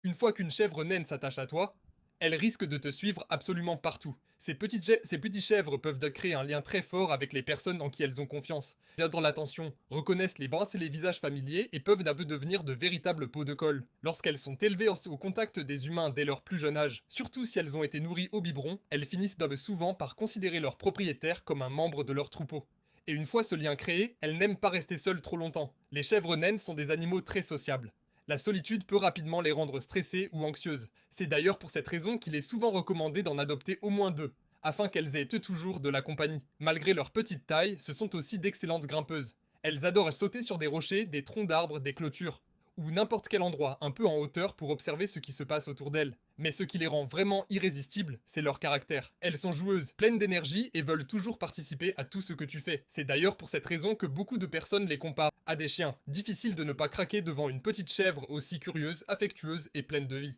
Une fois qu'une chèvre naine s'attache à toi, elle risque de te suivre absolument partout. Ces petits chèvres peuvent créer un lien très fort avec les personnes en qui elles ont confiance. Adorent l'attention, reconnaissent les brasses et les visages familiers et peuvent un peu devenir de véritables pots de colle. Lorsqu'elles sont élevées au contact des humains dès leur plus jeune âge, surtout si elles ont été nourries au biberon, elles finissent souvent par considérer leur propriétaire comme un membre de leur troupeau. Et une fois ce lien créé, elles n'aiment pas rester seules trop longtemps. Les chèvres naines sont des animaux très sociables. La solitude peut rapidement les rendre stressées ou anxieuses. C'est d'ailleurs pour cette raison qu'il est souvent recommandé d'en adopter au moins deux, afin qu'elles aient toujours de la compagnie. Malgré leur petite taille, ce sont aussi d'excellentes grimpeuses. Elles adorent sauter sur des rochers, des troncs d'arbres, des clôtures, ou n'importe quel endroit un peu en hauteur pour observer ce qui se passe autour d'elles. Mais ce qui les rend vraiment irrésistibles, c'est leur caractère. Elles sont joueuses, pleines d'énergie et veulent toujours participer à tout ce que tu fais. C'est d'ailleurs pour cette raison que beaucoup de personnes les comparent à des chiens. Difficile de ne pas craquer devant une petite chèvre aussi curieuse, affectueuse et pleine de vie.